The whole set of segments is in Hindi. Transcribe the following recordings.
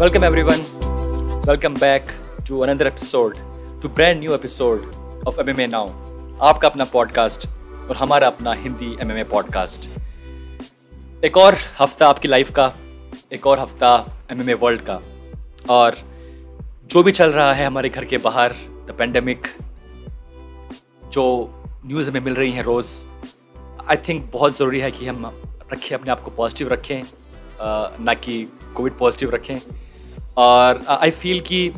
Welcome everyone. Welcome back to another episode, to brand new episode of MMA Now. आपका अपना पॉडकास्ट और हमारा अपना हिंदी MMA पॉडकास्ट। एक और हफ्ता आपकी लाइफ का, एक और हफ्ता MMA वर्ल्ड का, और जो भी चल रहा है हमारे घर के बाहर, द पेंडेमिक, जो न्यूज़ हमें मिल रही हैं रोज़, आई थिंक बहुत ज़रूरी है कि हम रखें, अपने आप को पॉजिटिव रखें, ना कि कोविड पॉजिटिव रखें। और आई फील कि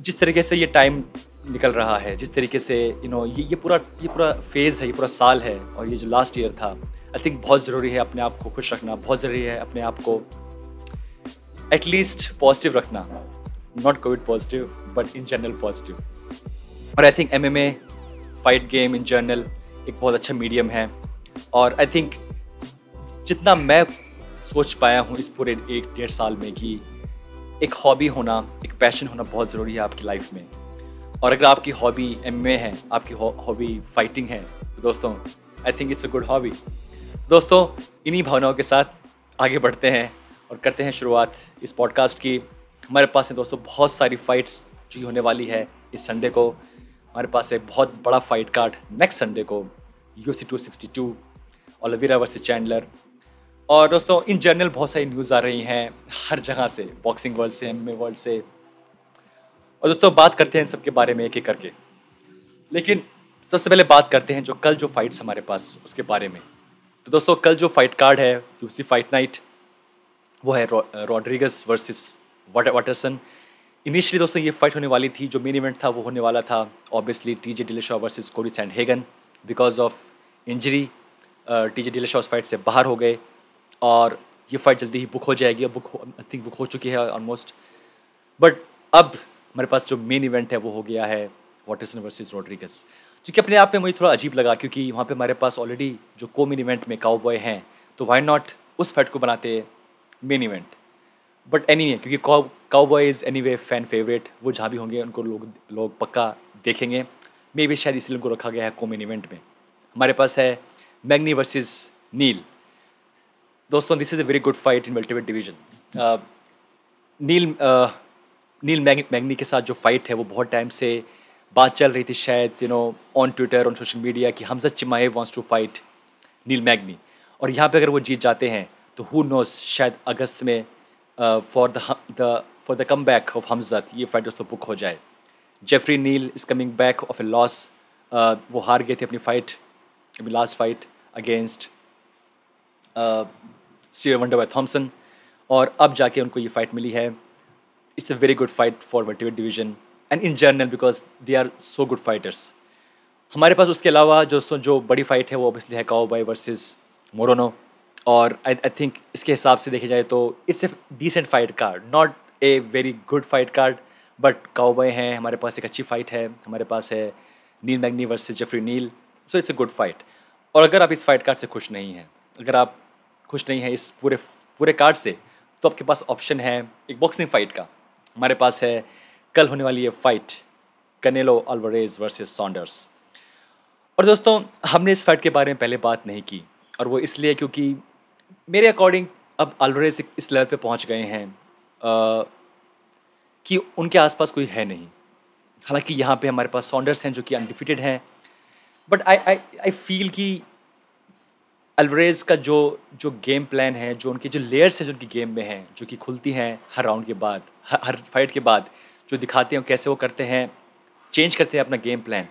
जिस तरीके से ये टाइम निकल रहा है, जिस तरीके से ये पूरा फेज़ है, ये पूरा साल है, और ये जो लास्ट ईयर था, आई थिंक बहुत ज़रूरी है अपने आप को खुश रखना, बहुत ज़रूरी है अपने आप को एटलीस्ट पॉजिटिव रखना, not covid positive but in general positive. और I think MMA fight game in general एक बहुत अच्छा मीडियम है, और आई थिंक जितना मैं सोच पाया हूँ इस पूरे 1-1.5 साल में कि एक हॉबी होना, एक पैशन होना बहुत ज़रूरी है आपकी लाइफ में। और अगर आपकी हॉबी MMA है, आपकी हॉबी फाइटिंग है, तो दोस्तों I think it's a good hobby. दोस्तों इन्हीं भावनाओं के साथ आगे बढ़ते हैं और करते हैं शुरुआत इस पॉडकास्ट की। हमारे पास है दोस्तों बहुत सारी फाइट्स जो होने वाली है इस संडे को। हमारे पास एक बहुत बड़ा फाइट कार्ड नेक्स्ट संडे को, UFC 262, ओलिवेरा वर्सेस चैंडलर। और दोस्तों इन जनरल बहुत सारी न्यूज़ आ रही हैं हर जगह से, बॉक्सिंग वर्ल्ड से, MMA वर्ल्ड से। और दोस्तों बात करते हैं सबके बारे में एक एक करके, लेकिन सबसे पहले बात करते हैं जो कल जो फाइट्स हमारे पास उसके बारे में। तो दोस्तों कल जो फाइट कार्ड है UFC फाइट नाइट, वो है रॉड्रिगस वर्सेस वाटरसन। इनिशियली दोस्तों ये फाइट होने वाली थी, जो मेन इवेंट था वो होने वाला था obviously TJ Dillashaw versus Cory Sandhagen. Because of injury TJ Dillashaw उस फाइट से बाहर हो गए, और ये फाइट जल्दी ही बुक हो जाएगी। अब आई थिंक बुक हो चुकी है ऑलमोस्ट। बट अब हमारे पास जो मेन इवेंट है वो हो गया है वाटरसन वर्सेस रॉड्रिगस, जो कि अपने आप में मुझे थोड़ा अजीब लगा, क्योंकि वहाँ पे हमारे पास ऑलरेडी जो को मेन इवेंट में काउबॉय हैं, तो वाई नॉट उस फाइट को बनाते मेन इवेंट। बट एनीवे, क्योंकि cowboy is anyway fan favourite, वो जहाँ भी होंगे उनको लोग पक्का देखेंगे। मे भी शायद इसलिए उनको रखा गया है को मेन इवेंट में। हमारे पास है मैग्नी वर्सेस नील। दोस्तों this is a very good fight in welterweight division. Neal Magny के साथ जो फाइट है वो बहुत टाइम से बात चल रही थी, शायद on Twitter, on social media, कि Khamzat Chimaev wants to fight Neal Magny. और यहाँ पे अगर वो जीत जाते हैं तो हु नोज, शायद अगस्त में for the comeback of Hamza ये फाइट दोस्तों बुक हो जाए। Geoffrey Neal is coming back off a loss. वो हार गए थे अपनी फाइट, अपनी last fight against Stephen Wonderboy Thompson, और अब जाके उनको ये फाइट मिली है। It's a very good fight for welterweight division and in general, because they are so good fighters. हमारे पास उसके अलावा दोस्तों जो बड़ी फाइट है वो ऑब्वियसली है काउबॉय वर्सेस मोरोनो। और आई थिंक इसके हिसाब से देखे जाए तो it's a decent fight card, not a very good fight card, but cowboy हैं, हमारे पास एक अच्छी फाइट है। हमारे पास है Neal Magny versus Geoffrey Neal, so it's a good fight. और अगर आप इस फाइट कार्ड से खुश नहीं हैं, अगर आप खुश नहीं हैं इस पूरे कार्ड से, तो आपके पास ऑप्शन है एक बॉक्सिंग फाइट का। हमारे पास है कल होने वाली ये फाइट, कनेलो अल्वारेज वर्सेस सॉन्डर्स। और दोस्तों हमने इस फाइट के बारे में पहले बात नहीं की, और वो इसलिए क्योंकि मेरे अकॉर्डिंग अब अल्वारेज इस लेवल पे पहुंच गए हैं कि उनके आसपास कोई है नहीं। हालांकि यहाँ पे हमारे पास सॉन्डर्स हैं जो कि अनडिफिटेड हैं, बट आई फील कि अल्वारेज का जो गेम प्लान है, जो उनके जो लेयर्स हैं जो उनकी गेम में हैं, जो कि खुलती हैं हर राउंड के बाद, हर फाइट के बाद, जो दिखाते हैं कैसे वो करते हैं, चेंज करते हैं अपना गेम प्लान,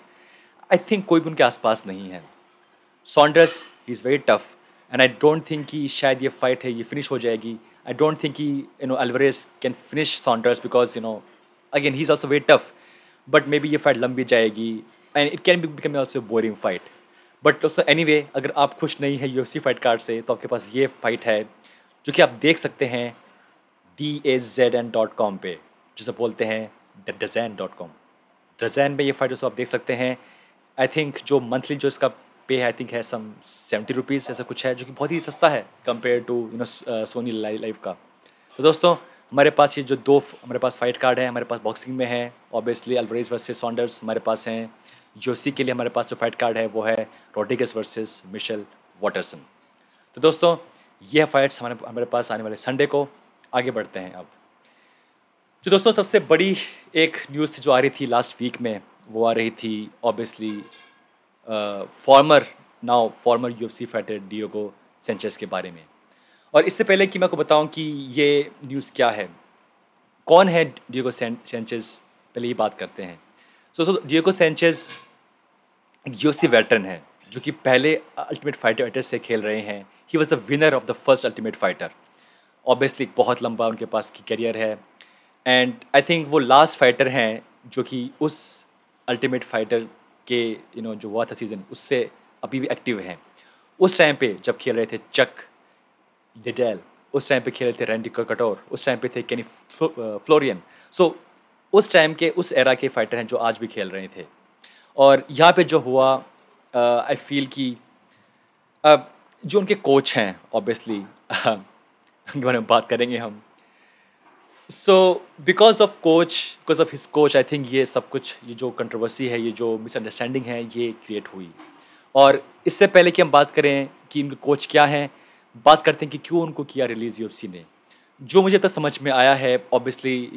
आई थिंक कोई भी उनके आसपास नहीं है। Saunders he is very tough, and I don't think कि शायद ये फाइट है ये फिनिश हो जाएगी। आई डोंट थिंक कि Alvarez can finish Saunders, because again he is also very tough, but may be ये फाइट लंबी जाएगी and it can be become also boring fight. But दोस्तों एनीवे, अगर आप खुश नहीं है UFC फाइट कार्ड से, तो आपके पास ये फाइट है जो कि आप देख सकते हैं DAZN.com पे, जिसे बोलते हैं DAZN.com। DAZN में ये फाइट दोस्तों आप देख सकते हैं। आई थिंक जो मंथली जो इसका पे है, आई थिंक है सम 70 रुपीज़ ऐसा कुछ है, जो कि बहुत ही सस्ता है कंपेयर टू सोनी लाइव का। तो दोस्तों हमारे पास ये जो दो हमारे पास फाइट कार्ड है, हमारे पास बॉक्सिंग में है ऑब्वियसली अल्वारेज वर्सेस सॉन्डर्स। हमारे पास हैं UFC के लिए हमारे पास जो फाइट कार्ड है वो है रॉड्रिगस वर्सेस मिशेल वाटरसन। तो दोस्तों ये फाइट्स हमारे पास आने वाले संडे को, आगे बढ़ते हैं अब। जो दोस्तों सबसे बड़ी एक न्यूज़ थी जो आ रही थी लास्ट वीक में, वो आ रही थी obviously former former UFC fighter Diego Sanchez के बारे में। और इससे पहले कि मैं आपको बताऊँ कि ये न्यूज़ क्या है, कौन है डिएगो सेंचेज़, पहले ये बात करते हैं। सो डिएगो सेंचेज़ एक यूएफसी वेटरन है, जो कि पहले अल्टीमेट फाइटर से खेल रहे हैं। He was the winner of the first ultimate fighter. Obviously बहुत लंबा उनके पास की करियर है एंड आई थिंक वो लास्ट फाइटर हैं जो कि उस अल्टीमेट फाइटर के जो हुआ था सीज़न, उससे अभी भी एक्टिव हैं। उस टाइम पे जब खेल रहे थे चक लिडेल, उस टाइम पे खेल रहे थे रैंडी कटोर, उस टाइम पे थे केनी फ्लोरियन। सो उस टाइम के उस एरा के फाइटर हैं जो आज भी खेल रहे थे। और यहाँ पे जो हुआ, आई फील कि जो उनके कोच हैं ऑब्वियसली उनके बारे में बात करेंगे हम। So because of his coach I think ये सब कुछ, ये जो कंट्रोवर्सी है, ये जो मिसअंडरस्टैंडिंग है, ये क्रिएट हुई। और इससे पहले कि हम बात करें कि इनके कोच क्या हैं, बात करते हैं कि क्यों उनको किया रिलीज़ यूएफसी ने। जो मुझे तक समझ में आया है, ऑब्वियसली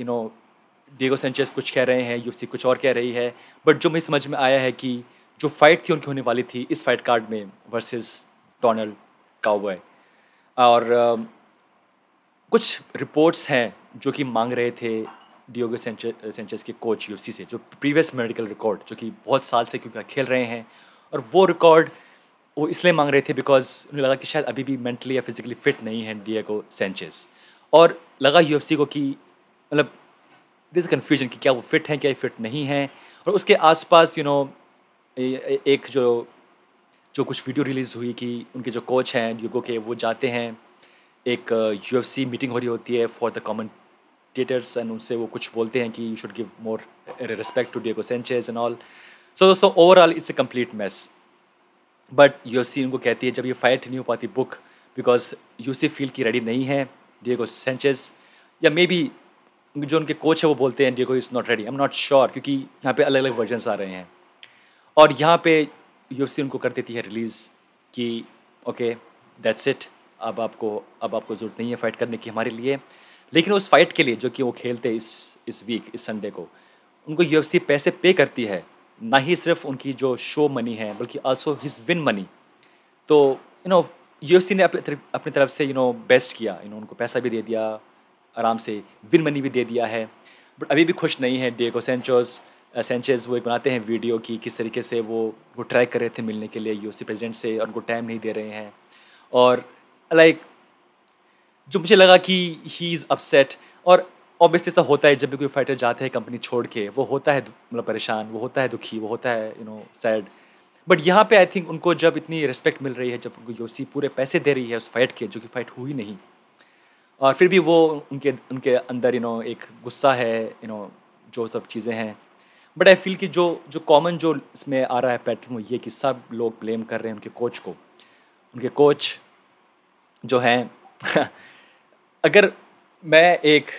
डिएगो सेंचेज़ कुछ कह रहे हैं, यूएफसी कुछ और कह रही है, बट जो मुझे समझ में आया है कि जो फाइट थी उनकी होने वाली थी इस फाइट कार्ड में वर्सेस डोनाल्ड काउबॉय। और कुछ रिपोर्ट्स हैं जो कि मांग रहे थे डिएगो सेंचेज़ के कोच यूएफसी से, जो प्रीवियस मेडिकल रिकॉर्ड, जो कि बहुत साल से क्योंकि खेल रहे हैं, और वो रिकॉर्ड वो इसलिए मांग रहे थे बिकॉज उन्हें लगा कि शायद अभी भी मेंटली या फिजिकली फिट नहीं है डिएगो सेंचेज़। और लगा यूएफसी को कि मतलब दिस कन्फ्यूजन कि क्या वो फिट हैं, क्या ये फिट नहीं हैं। और उसके आसपास एक जो जो कुछ वीडियो रिलीज़ हुई कि उनके जो कोच हैं डिएगो के, वो जाते हैं, एक यूएफसी मीटिंग हो रही होती है फॉर द कमेंटेटर्स, एंड उनसे वो कुछ बोलते हैं कि you should give more respect to Diego Sanchez and all. So दोस्तों overall it's a complete mess. But UFC उनको कहती है जब ये फाइट नहीं हो पाती बुक, बिकॉज यूएफसी फील की रेडी नहीं है डिएगो सेंचेज़, या मे बी जो उनके कोच है वो बोलते हैं Diego is not ready. I am not sure, क्योंकि यहाँ पे अलग अलग वर्जन्स आ रहे हैं। और यहाँ पे यूएफसी उनको कर देती है रिलीज़ कि ओके दैट्स इट, अब आपको ज़रूरत नहीं है फ़ाइट करने की हमारे लिए। लेकिन उस फाइट के लिए जो कि वो खेलते इस वीक, इस संडे को, उनको यूएफसी पैसे पे करती है, ना ही सिर्फ उनकी जो शो मनी है बल्कि आल्सो हिज विन मनी। तो यूएफसी ने अपनी तरफ से बेस्ट किया, उनको पैसा भी दे दिया, आराम से विन मनी भी दे दिया है। बट अभी भी खुश नहीं है डिएगो सेंचेज़। वो एक बनाते हैं वीडियो कि किस तरीके से वो ट्राई कर रहे थे मिलने के लिए यूएफसी प्रेसिडेंट से, और उनको टाइम नहीं दे रहे हैं। और लाइक जो मुझे लगा कि ही इज़ अपसेट। और ऑब्वियसली ऐसा होता है जब भी कोई फाइटर जाता है कंपनी छोड़ के, वो होता है मतलब परेशान, वो होता है दुखी, वो होता है सैड। बट यहाँ पे आई थिंक उनको जब इतनी रिस्पेक्ट मिल रही है, जब उनको यूएफसी पूरे पैसे दे रही है उस फाइट के, जो कि फ़ाइट हुई नहीं, और फिर भी वो उनके उनके अंदर एक गुस्सा है, जो सब चीज़ें हैं। बट आई फील कि जो कॉमन जो इसमें आ रहा है पैटर्न, वो ये कि सब लोग ब्लेम कर रहे हैं उनके कोच को। उनके कोच जो हैं अगर मैं एक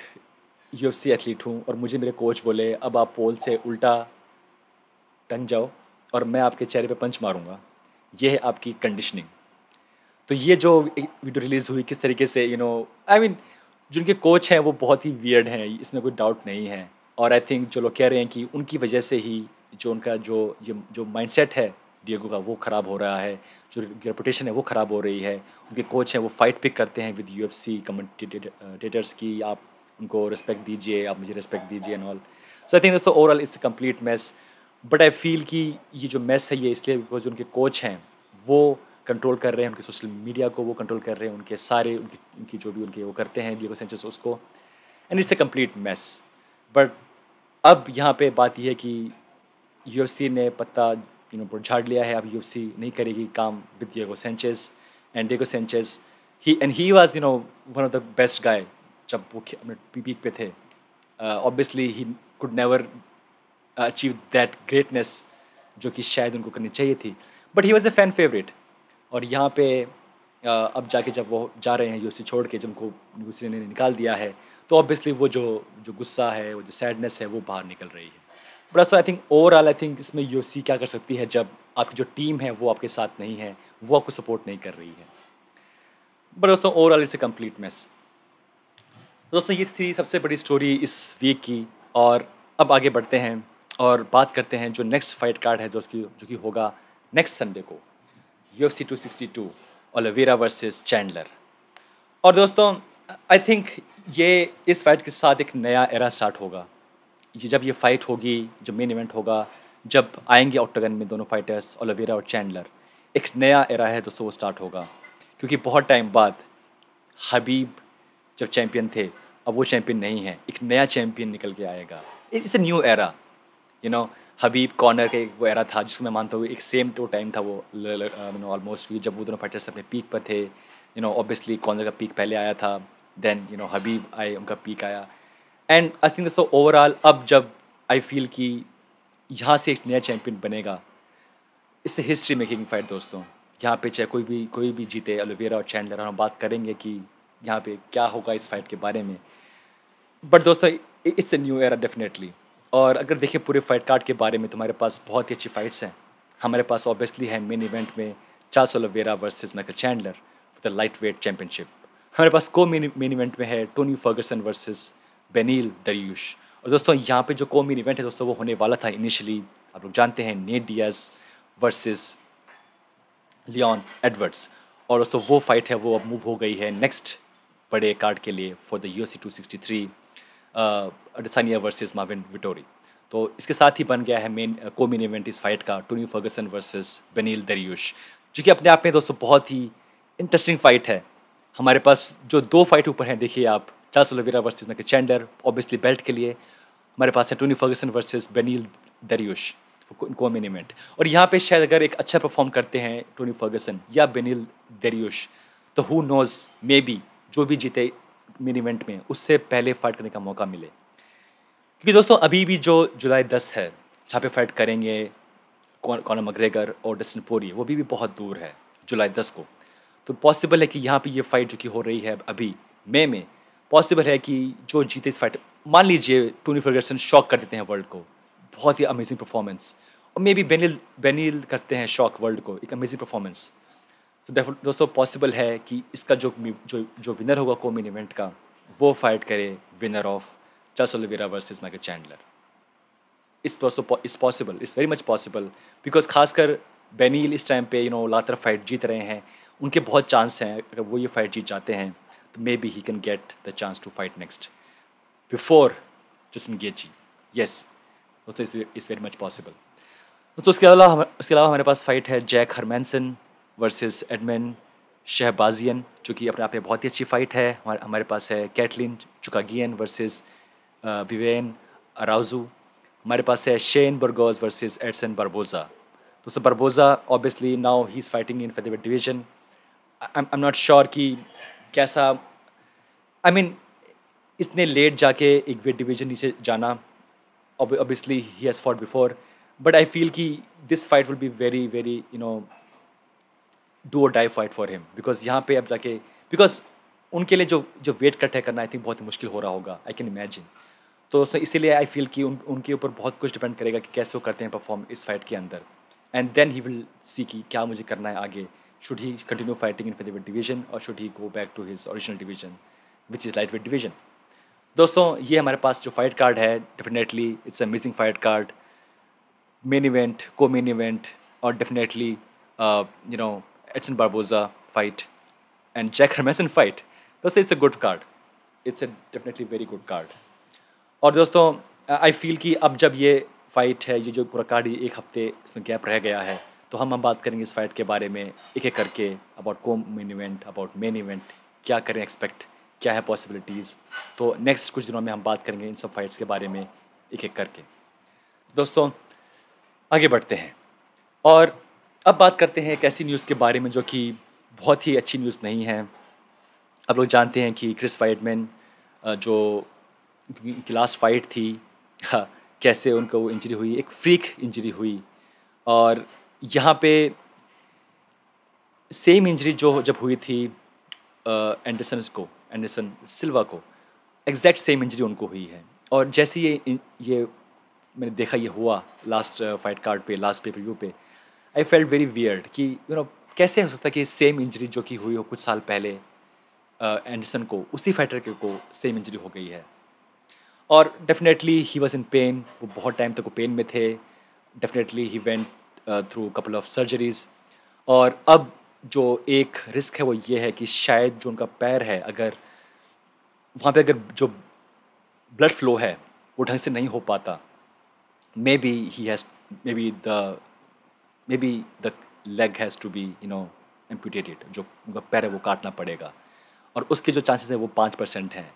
यूएफसी एथलीट हूँ और मुझे मेरे कोच बोले अब आप पोल से उल्टा टंग जाओ और मैं आपके चेहरे पे पंच मारूंगा, ये है आपकी कंडीशनिंग। तो ये जो वीडियो रिलीज़ हुई किस तरीके से आई मीन जो उनके कोच हैं वो बहुत ही वियर्ड हैं, इसमें कोई डाउट नहीं है। और आई थिंक जो लोग कह रहे हैं कि उनकी वजह से ही जो उनका जो माइंडसेट है डिएगो का, वो ख़राब हो रहा है, जो रेपुटेशन है वो ख़राब हो रही है। उनके कोच हैं वो फाइट पिक करते हैं विद यूएफसी कमेंटेटर्स की आप उनको रिस्पेक्ट दीजिए, आप मुझे रिस्पेक्ट दीजिए and all. So I think दोस्तों overall it's a complete mess. But I feel कि ये जो मेस है ये इसलिए बिकॉज उनके कोच हैं वो कंट्रोल कर रहे हैं उनके सोशल मीडिया को, वो कंट्रोल कर रहे हैं उनके सारे उनकी जो भी उनके वो करते हैं डिएगो सेंचेज़ उसको, and it's a complete mess. But अब यहाँ पे बात यह है कि यूएफसी ने पत्ता झाड़ लिया है। अब यूएफसी नहीं करेगी काम with Diego Sanchez, and Diego Sanchez he was one of the best guy जब वो अपने पीक पे थे। Obviously he could never achieve that greatness जो कि शायद उनको करनी चाहिए थी, but he was a fan favourite. और यहाँ पे अब जाके जब वो जा रहे हैं यूएफसी छोड़ के, जब उनको यूएफसी ने निकाल दिया है, तो ऑब्वियसली वो जो गुस्सा है, वो जो सैडनेस है, वो बाहर निकल रही है। But I think overall I think इसमें यूएफसी क्या कर सकती है जब आपकी जो टीम है वो आपके साथ नहीं है, वो आपको सपोर्ट नहीं कर रही है। बट दोस्तों overall it's a complete mess. दोस्तों ये थी सबसे बड़ी स्टोरी इस वीक की। और अब आगे बढ़ते हैं और बात करते हैं जो नेक्स्ट फाइट कार्ड है जो कि होगा नेक्स्ट संडे को, UFC 262 ओलिवेरा वर्सेस चैंडलर। और दोस्तों आई थिंक ये इस फाइट के साथ एक नया एरा स्टार्ट होगा। ये जब ये फाइट होगी, जब मेन इवेंट होगा, जब आएंगे ऑक्टागन में दोनों फाइटर्स ओलिवेरा और चैंडलर, एक नया एरा है दोस्तों वो स्टार्ट होगा। क्योंकि बहुत टाइम बाद हबीब जब चैंपियन थे, अब वो चैंपियन नहीं है, एक नया चैंपियन निकल के आएगा। It's a new era, you know. Habib corner के वो एरा था जिसको मैं मानता हूँ एक सेम टू टाइम था वो, ऑलमोस्ट, जब वो दोनों फाइटर्स अपने पीक पर थे। ऑब्वियसली कॉर्नर का पीक पहले आया था, देन हबीब आए, उनका पीक आया। एंड आई थिंक दोस्तों ओवरऑल अब जब आई फील कि यहाँ से एक नया चैंपियन बनेगा, इससे हिस्ट्री मेकिंग फाइट दोस्तों। यहाँ पे चाहे कोई भी जीते, ओलिवेरा और चैंडलर, हम बात करेंगे कि यहाँ पे क्या होगा इस फाइट के बारे में। बट दोस्तों it's a new era definitely. और अगर देखें पूरे फाइट कार्ड के बारे में तो हमारे पास बहुत ही अच्छी फाइट्स हैं। हमारे पास ऑब्वियसली है मेन इवेंट में Charles Oliveira versus Michael Chandler for the light weight championship. हमारे पास को मेन इवेंट में है टोनी फर्गसन वर्सेस बेनील दरियुश। और दोस्तों यहाँ पे जो को मेन इवेंट है दोस्तों वो होने वाला था इनिशियली, आप लोग जानते हैं, Nate Diaz versus Leon Edwards. और दोस्तों वो फाइट है वो अब मूव हो गई है नेक्स्ट बड़े कार्ड के लिए for the UFC 263 Adesanya versus Marvin Vettori. तो इसके साथ ही बन गया है मेन इवेंट इस फाइट का, टोनी फर्गसन वर्सेस बेनील दरियुश, जो कि अपने आप में दोस्तों बहुत ही इंटरेस्टिंग फाइट है। हमारे पास जो दो फाइट ऊपर हैं, देखिए आप, Charles Oliveira versus Michael Chandler obviously belt के लिए, हमारे पास है टोनी फर्गसन वर्सेस बेनील दरियुश को मेन इवेंट। और यहाँ पे शायद अगर एक अच्छा परफॉर्म करते हैं टोनी फर्गसन या बेनील दरियुश, तो हु नोज, मे बी जो भी जीते मेन इवेंट में उससे पहले फाइट करने का मौका मिले। क्योंकि दोस्तों अभी भी जो जुलाई 10 है जहाँ पे फाइट करेंगे कॉनर मैकग्रेगर और डस्टिन पोरिये, वो भी बहुत दूर है जुलाई 10 को। तो पॉसिबल है कि यहाँ पे ये फाइट जो कि हो रही है अभी मई में, पॉसिबल है कि जो जीते इस फाइट, मान लीजिए टोनी फर्गसन शॉक कर देते हैं वर्ल्ड को, बहुत ही अमेजिंग परफॉर्मेंस, और मे बी बेनील करते हैं शॉक वर्ल्ड को, एक अमेजिंग परफॉर्मेंस। तो दोस्तों पॉसिबल है कि इसका जो विनर होगा को मेन इवेंट का, वो फाइट करे winner of Charles Oliveira versus Michael Chandler. It's possible, it's very much possible, because खासकर बेनील इस टाइम पे लगातार फाइट जीत रहे हैं, उनके बहुत चांस हैं। अगर वो ये फाइट जीत जाते हैं तो maybe he can get the chance to fight next before Justin Gaethje. Yes दोस्तों, इट्स वेरी मच पॉसिबल। तो उसके अलावा हमारे पास फाइट है Jack Hermansson versus Edmen Shahbazyan, जो कि अपने आप में बहुत ही अच्छी फाइट है। हमारे पास है कैटलिन चुकागियन वर्सेस विवेन अराउजू। हमारे पास है शेन बर्गोज वर्सेस एडसन बारबोजा। दोस्तों Barbosa obviously now he is fighting in featherweight division. I am not sure कि कैसा, आई मीन इसने लेट जाके एक वेट डिवीजन नीचे जाना, obviously he has fought before, but I feel कि this fight will be very very do or die fight for him, because यहाँ पे अब जाके, because उनके लिए जो वेट कट है करना आई थिंक बहुत ही मुश्किल हो रहा होगा, आई कैन इमेजिन। तो इसीलिए आई फील कि उनके ऊपर बहुत कुछ डिपेंड करेगा कि कैसे वो करते हैं परफॉर्म इस फाइट के अंदर, and then he will see कि क्या मुझे करना है आगे। Should he continue fighting in featherweight division और should he go back to his original division which is lightweight division. दोस्तों ये हमारे पास जो फाइट कार्ड है, definitely it's amazing fight card, main event, co main event, और definitely Edson Barboza fight and Jack Hermansson fight. दोस्तों it's a good card, it's a definitely very good card. और दोस्तों आई फील कि अब जब ये फाइट है, ये जो पूरा कार्ड एक हफ्ते इसमें गैप रह गया है, तो हम बात करेंगे इस फाइट के बारे में एक एक करके, अबाउट को main event, about main event, क्या करें एक्सपेक्ट, क्या है पॉसिबिलिटीज़। तो नेक्स्ट कुछ दिनों में हम बात करेंगे इन सब फाइट्स के बारे में एक एक करके। दोस्तों आगे बढ़ते हैं और अब बात करते हैं एक ऐसी न्यूज़ के बारे में जो कि बहुत ही अच्छी न्यूज़ नहीं है। आप लोग जानते हैं कि क्रिस वाइडमैन जो उनकी लास्ट फाइट थी, कैसे उनको वो इंजरी हुई, एक फ्रीक इंजरी हुई, और यहाँ पे सेम इंजरी जो जब हुई थी एंडरसन सिल्वा को, एग्जैक्ट सेम इंजरी उनको हुई है। और जैसे ये मैंने देखा ये हुआ लास्ट फाइट कार्ड पे, लास्ट पे रिव्यू पे, आई फेल्ट वेरी वियर्ड कि कैसे हो सकता है कि सेम इंजरी जो कि हुई हो कुछ साल पहले एंडरसन को, उसी फाइटर के को सेम इंजरी हो गई है। और definitely he was in pen, वो बहुत टाइम तक वो पेन में थे। Definitely he went through couple of surgeries. और अब जो एक रिस्क है वो ये है कि शायद जो उनका पैर है, अगर वहाँ पे अगर जो ब्लड फ्लो है वो ढंग से नहीं हो पाता, maybe he has maybe the leg has to be amputated, जो उनका पैर है वो काटना पड़ेगा। और उसके जो चांसेस है वो 5% हैं।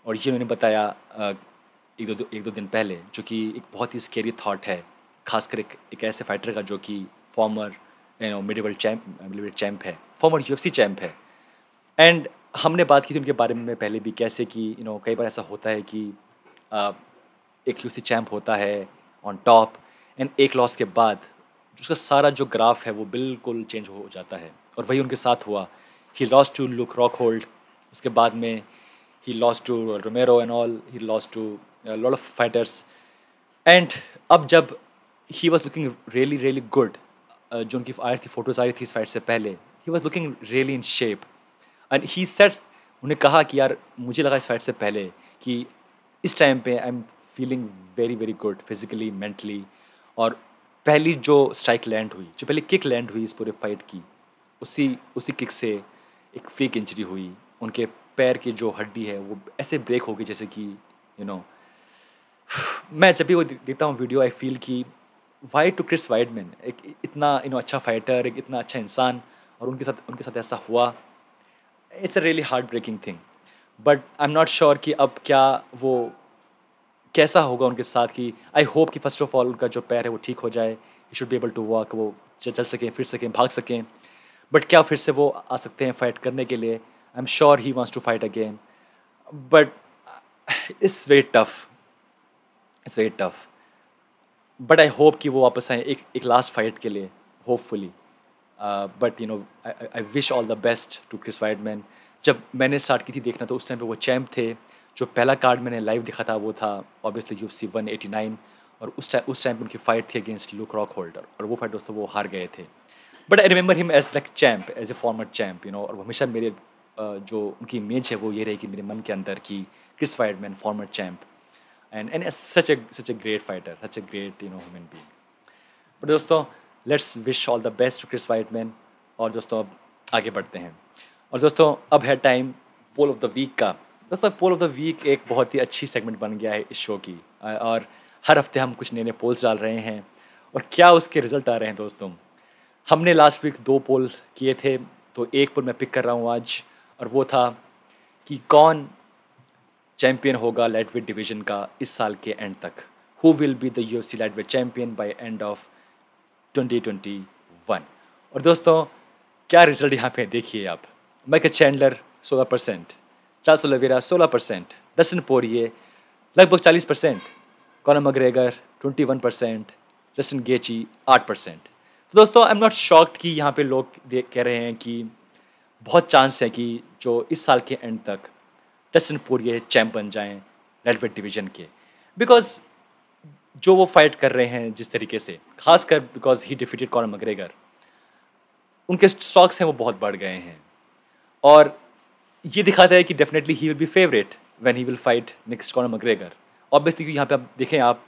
और ये उन्होंने बताया एक दो दिन पहले, जो कि एक बहुत ही स्केरी थॉट है, खासकर एक ऐसे फाइटर का जो कि फॉर्मर मिडिवल चैम्प है, फॉर्मर UFC चैम्प है। एंड हमने बात की थी उनके बारे में पहले भी, कैसे कि कई बार ऐसा होता है कि एक UFC चैम्प होता है ऑन टॉप, एंड एक लॉस के बाद उसका सारा जो ग्राफ है वो बिल्कुल चेंज हो जाता है। और वही उनके साथ हुआ। He lost to Luke Rockhold, उसके बाद में he lost to Romero and all, he lost to lot of fighters. And अब जब he was looking really really good, जो उनकी आई थी फोटोज़ आ रही थी इस फाइट से पहले, ही was looking really in shape. And he said, उन्हें कहा कि यार मुझे लगा इस फाइट से पहले कि इस टाइम पे I am feeling very very good physically, mentally. और पहली जो स्ट्राइक लैंड हुई, जो पहली किक लैंड हुई इस पूरे फाइट की, उसी किक से एक फेक इंजरी हुई। उनके पैर की जो हड्डी है वो ऐसे ब्रेक हो गई जैसे कि मैं जब भी वो देखता हूँ वीडियो, आई फील कि वाई टू क्रिस वाइडमैन, एक इतना अच्छा फाइटर, एक इतना अच्छा इंसान, और उनके साथ ऐसा हुआ। It's a really heart breaking thing. But I am not sure कि अब क्या वो कैसा होगा उनके साथ। कि आई होप कि फर्स्ट ऑफ ऑल उनका जो पैर है वो ठीक हो जाए, he should be able to walk, वो चल सकें, फिर सकें, भाग सकें। बट क्या फिर से वो आ सकते हैं फाइट करने के लिए? I am sure he wants to fight again, but it's very tough. But I hope कि वो वापस आए एक लास्ट फाइट के लिए, hopefully. But I wish all the best to Chris Weidman. जब मैंने स्टार्ट की थी देखना तो उस टाइम पे वो चैम्प थे। जो पहला कार्ड मैंने लाइव देखा था वो था ऑब्वियसली UFC 189, और उस टाइम पे उनकी फाइट थी अगेंस्ट लुक रॉकहोल्डर, और वो फाइट दोस्तों वो हार गए थे। But I remember him as like champ, as a former champ, और वो हमेशा मेरे जो उनकी इमेज है वो ये रहेगी मेरे मन के अंदर कि Chris Weidman former champ, and such a great fighter, such a great human being. But दोस्तों, let's wish all the best to Chris Weidman. और दोस्तों अब आगे बढ़ते हैं। और दोस्तों अब है time poll of the week का। दोस्तों पोल ऑफ द वीक एक बहुत ही अच्छी सेगमेंट बन गया है इस शो की, और हर हफ्ते हम कुछ नए नए पोल्स डाल रहे हैं, और क्या उसके रिजल्ट आ रहे हैं दोस्तों। हमने लास्ट वीक 2 पोल किए थे, तो एक पोल मैं पिक कर रहा हूँ आज, और वो था कि कौन चैम्पियन होगा लाइटवेट डिवीज़न का इस साल के एंड तक। Who will be the UFC lightweight champion by end of 2021। और दोस्तों क्या रिजल्ट यहाँ पे देखिए आप। Michael Chandler 16%, Charles Oliveira 16%, Dustin Poirier लगभग 40%, कॉनर मैकग्रेगर 21%, जस्टिन गेची 8%। तो दोस्तों आई एम नॉट शॉक्ड कि यहाँ पे लोग कह रहे हैं कि बहुत चांस है कि जो इस साल के एंड तक डस्टिन पोरिये चैम्प बन जाएं लाइटवेट डिवीज़न के, बिकॉज जो वो फाइट कर रहे हैं जिस तरीके से, खासकर because he defeated Conor McGregor, उनके स्टॉक्स हैं वो बहुत बढ़ गए हैं। और ये दिखाता है कि definitely he will be favourite when he will fight next Conor McGregor. Obviously क्योंकि यहाँ पे आप देखें, आप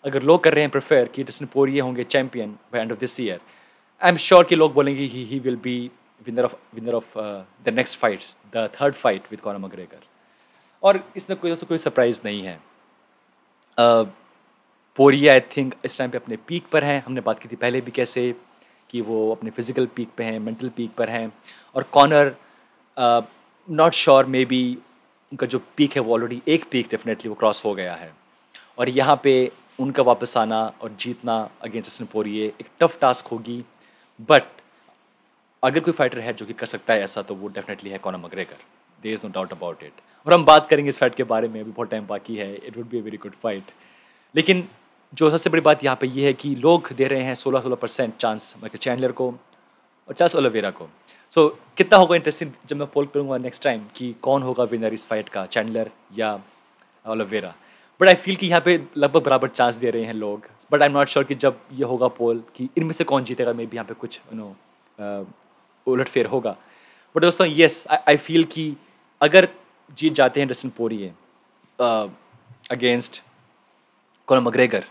अगर लोग कर रहे हैं प्रेफर कि डस्टिन पोरिये होंगे champion by end of this year, I am sure कि लोग बोलेंगे he will be winner of the next fight, the third fight with Conor McGregor. और इसमें कोई सरप्राइज़ नहीं है। पोरिये आई थिंक इस टाइम पे अपने पीक पर हैं। हमने बात की थी पहले भी कैसे कि वो अपने फिजिकल पीक पे हैं, मेंटल पीक पर हैं। और Conor not sure, maybe उनका जो पीक है वो ऑलरेडी एक पीक डेफिनेटली वो क्रॉस हो गया है। और यहाँ पे उनका वापस आना और जीतना अगेंस्ट डस्टिन पोरिये एक टफ टास्क होगी। बट अगर कोई फाइटर है जो कि कर सकता है ऐसा, तो वो डेफिनेटली है Conor McGregor, there is no doubt about it. और हम बात करेंगे इस फाइट के बारे में, अभी बहुत टाइम बाकी है। It would be a very good fight. लेकिन जो सबसे बड़ी बात यहाँ पे ये है कि लोग दे रहे हैं 16% चांस माइकल चैंडलर को और चार्ल्स ओलिवेरा को। सो कितना होगा इंटरेस्टिंग जब मैं पोल करूँगा नेक्स्ट टाइम कि कौन होगा विनर इस फाइट का, चैंडलर या ओलिवेरा। बट आई फील कि यहाँ पे लगभग बराबर चांस दे रहे हैं लोग। But I am not sure कि जब ये होगा पोल कि इनमें से कौन जीतेगा, मे बी यहाँ पे कुछ उलट फेर होगा। बट दोस्तों येस, आई फील कि अगर जीत जाते हैं Dustin Poirier against Conor McGregor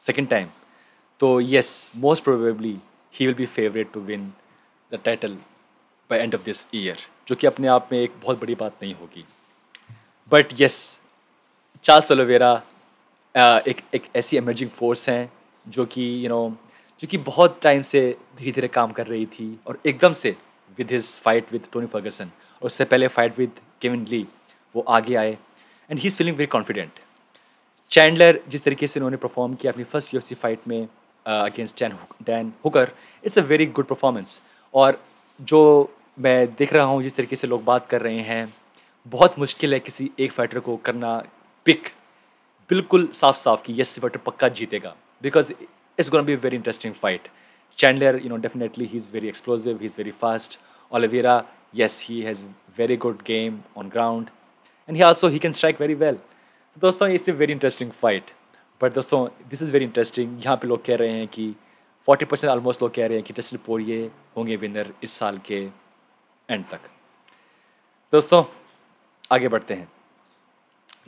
second time, तो yes most probably he will be favourite to win the title by end of this year, जो कि अपने आप में एक बहुत बड़ी बात नहीं होगी। बट येस, चार्ल्स ओलिवेरा एक ऐसी एमर्जिंग फोर्स हैं जो कि जो कि बहुत टाइम से धीरे धीरे काम कर रही थी, और एकदम से with his fight with Tony Fergusson और उससे पहले फाइट विद केविन ली वो आगे आए, and he is feeling very confident. Chandler जिस तरीके से उन्होंने परफॉर्म किया अपनी फर्स्ट UFC फाइट में against Dan Hooker, it's a very good performance. और जो मैं देख रहा हूँ जिस तरीके से लोग बात कर रहे हैं, बहुत मुश्किल है किसी एक फाइटर को करना पिक बिल्कुल साफ साफ कि यस फाइटर पक्का जीतेगा, because it's gonna be a very interesting fight. Chandler definitely he is very explosive, he is very fast. Oliveira, yes, he has very good game on ground, and he can strike very well. तो दोस्तों it's a very interesting fight. But दोस्तों this is very interesting. यहाँ पे लोग कह रहे हैं कि 40% ऑलमोस्ट लोग कह रहे हैं कि डस्टिन पोरिये होंगे विनर इस साल के एंड तक। दोस्तों आगे बढ़ते हैं।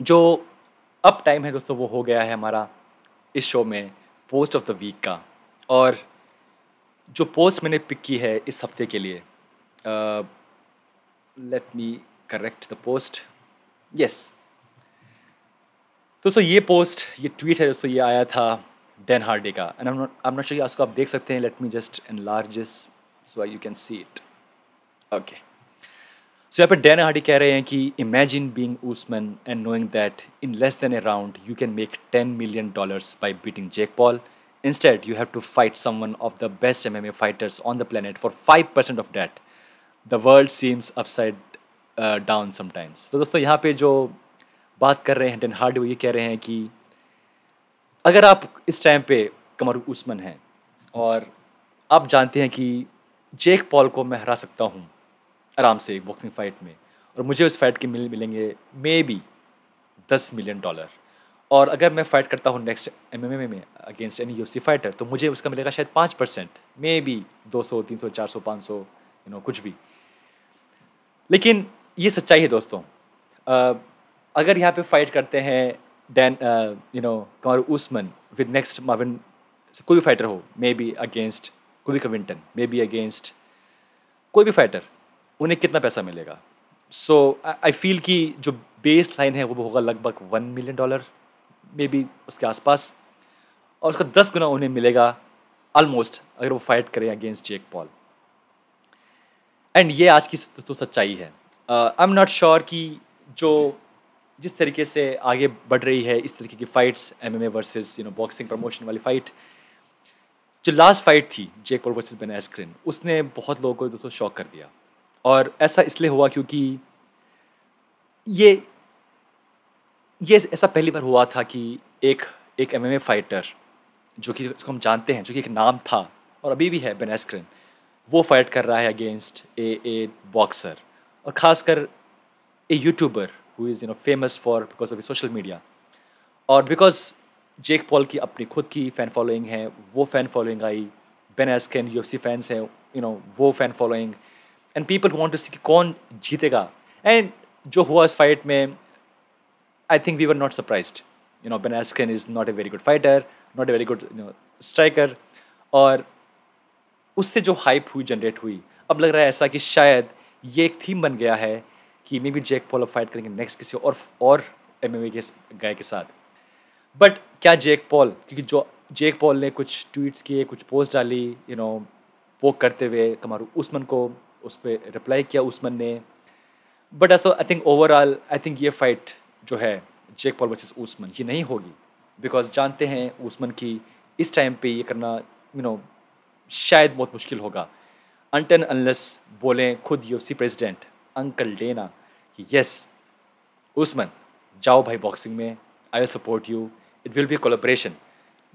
जो अब टाइम है दोस्तों वो हो गया है हमारा इस शो में पोस्ट ऑफ द वीक का, और जो पोस्ट मैंने पिक की है इस हफ्ते के लिए, let me correct the post, yes. दोस्तों ये पोस्ट, ये ट्वीट है दोस्तों, ये आया था डैन हार्डी का, and I am not sure उसको आप देख सकते हैं। Let me just enlarge this so you can see it. Okay, so यहाँ पर डैन हार्डी कह रहे हैं कि imagine being Usman and knowing that in less than a round you can make $10 million by beating Jake Paul. Instead, you have to fight someone of the best MMA fighters on the planet for 5% of that. The world seems upside down sometimes. तो दोस्तों यहाँ पे जो बात कर रहे हैं डैन हार्डी, वो ये कह रहे हैं कि अगर आप इस टाइम पे कमरू उस्मान हैं और आप जानते हैं कि जेक पॉल को मैं हरा सकता हूँ आराम से एक बॉक्सिंग फाइट में, और मुझे उस फाइट के मिलेंगे मे बी $10 million, और अगर मैं फाइट करता हूँ नेक्स्ट MMA में अगेंस्ट एनी UFC फाइटर तो मुझे उसका मिलेगा शायद 5%, मे बी 200, 300, 400, 500, कुछ भी। लेकिन ये सच्चाई है दोस्तों। अगर यहाँ पे फाइट करते हैं Dan Kamru Usman with next Marvin, कोई भी फाइटर हो, मे बी अगेंस्ट कोई कविंटन, मे बी अगेंस्ट कोई भी फाइटर, उन्हें कितना पैसा मिलेगा? सो आई फील कि जो बेस लाइन है वो होगा लगभग $1 million, मे बी उसके आसपास, और उसका 10 गुना उन्हें मिलेगा ऑलमोस्ट अगर वो फाइट करें अगेंस्ट जेक पॉल। एंड ये आज की तो सच्चाई है। आई एम नॉट श्योर कि जो जिस तरीके से आगे बढ़ रही है इस तरीके की fights MMA versus boxing promotion वाली फाइट, जो लास्ट फाइट थी जेक पॉल वर्सेस बेन एस्क्रिन, उसने बहुत लोगों को दोस्तों शॉक कर दिया। और ऐसा इसलिए हुआ क्योंकि ये ऐसा पहली बार हुआ था कि एक MMA फाइटर जो कि उसको हम जानते हैं, जो कि एक नाम था और अभी भी है, बेन एस्क्रिन, वो फाइट कर रहा है अगेंस्ट ए बॉक्सर, और ख़ासकर a YouTuber who is famous for because of social media. और बिकॉज जेक पॉल की अपनी खुद की फ़ैन फॉलोइंग है, वो फ़ैन फॉलोइंग आई, बेन एस्क्रिन UFC फैंस हैं, वो fan following, and people who want to see कि कौन जीतेगा। एंड जो हुआ इस फाइट में, I think we were not surprised. Ben Askren is not a very good fighter, not a very good striker, और उससे जो हाइप हुई, जनरेट हुई, अब लग रहा है ऐसा कि शायद ये एक थीम बन गया है कि may be Jake Paul fight करेंगे नेक्स्ट किसी और MMA के गाय के साथ। बट क्या जेक पॉल, क्योंकि जो जेक पॉल ने कुछ ट्वीट्स किए, कुछ पोस्ट डाली, पोक करते हुए कमरू उस्मान को, उस पर रिप्लाई किया उस्मान ने। But I think overall I think ये फाइट जो है जेक पॉल वर्सेस उस्मान, ये नहीं होगी, बिकॉज जानते हैं उस्मान की इस टाइम पे ये करना शायद बहुत मुश्किल होगा, अनटिल अनलेस बोलें खुद UFC प्रेसिडेंट अंकल डेना कि यस उस्मान जाओ भाई बॉक्सिंग में, I will support you, it will be collaboration.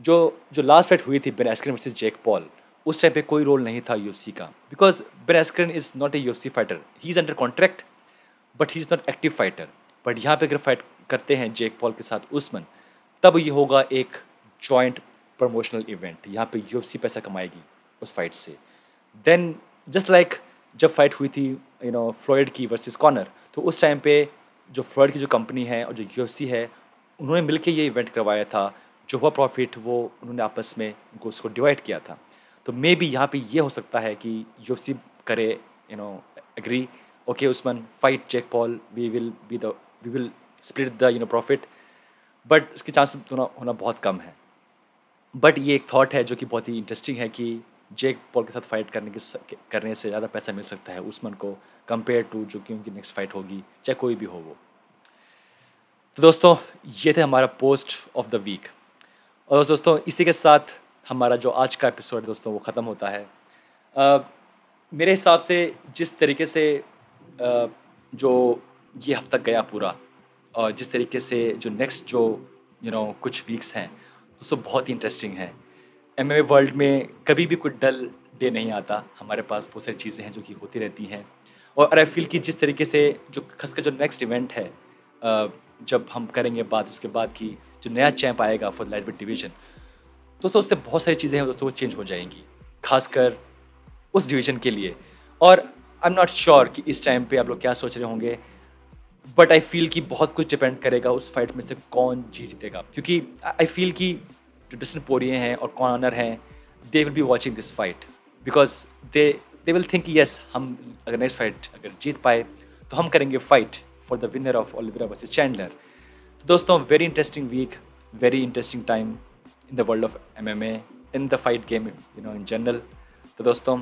जो लास्ट फाइट हुई थी Ben Askren versus Jake Paul, उस टाइम पे कोई रोल नहीं था UFC का, because Ben Askren is not a UFC fighter, he is under contract but he is not active fighter. बट यहाँ पे अगर फाइट करते हैं जेक पॉल के साथ उस्मान, तब ये होगा एक जॉइंट प्रमोशनल इवेंट, यहाँ पे UFC पैसा कमाएगी उस फाइट से। देन जस्ट लाइक जब फाइट हुई थी फ्लॉयड की वर्सेस कॉनर, तो उस टाइम पे जो फ्लॉयड की जो कंपनी है और जो UFC है, उन्होंने मिलके ये इवेंट करवाया था। जो हुआ प्रॉफिट वो उन्होंने आपस में उनको उसको डिवाइड किया था। तो मे बी यहाँ पे ये हो सकता है कि UFC करे agree, okay Usman, fight Jake Paul, we will split the profit, but इसके चांसेस होना बहुत कम है। बट ये एक थॉट है जो कि बहुत ही इंटरेस्टिंग है कि जैक पॉल के साथ फाइट करने से ज़्यादा पैसा मिल सकता है उस्मान को कंपेयर टू जो कि उनकी नेक्स्ट फाइट होगी, चाहे कोई भी हो वो। तो दोस्तों ये थे हमारा पोस्ट ऑफ द वीक। और दोस्तों इसी के साथ हमारा जो आज का एपिसोड दोस्तों वो ख़त्म होता है। मेरे हिसाब से जिस तरीके से जो ये हफ्ता गया पूरा, और जिस तरीके से जो नेक्स्ट जो कुछ वीक्स हैं दोस्तों बहुत ही इंटरेस्टिंग है। MMA वर्ल्ड में कभी भी कोई डल डे नहीं आता, हमारे पास बहुत सारी चीज़ें हैं जो कि होती रहती हैं। और आई फील कि जिस तरीके से जो खासकर जो नेक्स्ट इवेंट है जब हम करेंगे बात उसके बाद की जो नया चैंप आएगा फॉर लाइट वेट डिवीज़न, दोस्तों उससे बहुत सारी चीज़ें हैं दोस्तों वो चेंज हो जाएंगी, खासकर उस डिवीज़न के लिए। और आई एम नॉट श्योर कि इस टाइम पे आप लोग क्या सोच रहे होंगे, बट आई फील कि बहुत कुछ डिपेंड करेगा उस फाइट में से कौन जीतेगा, क्योंकि आई फील कि जो डस्टिन पोरिये हैं और कॉनर हैं, they will be watching this fight because they will think yes, हम अगर नेक्स्ट फाइट अगर जीत पाए तो हम करेंगे fight for the winner of Oliveira versus Chandler. तो दोस्तों very interesting week, very interesting time in the world of MMA, in the fight game in general. तो दोस्तों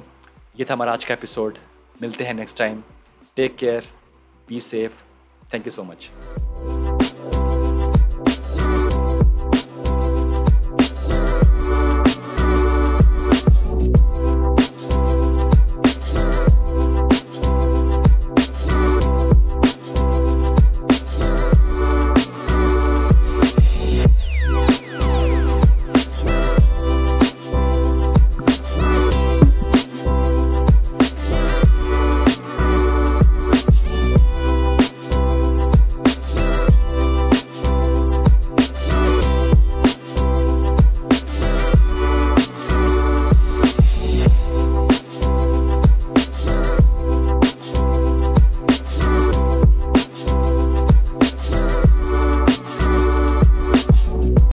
ये था हमारा आज का एपिसोड। मिलते हैं next time. Take care, be safe, thank you so much.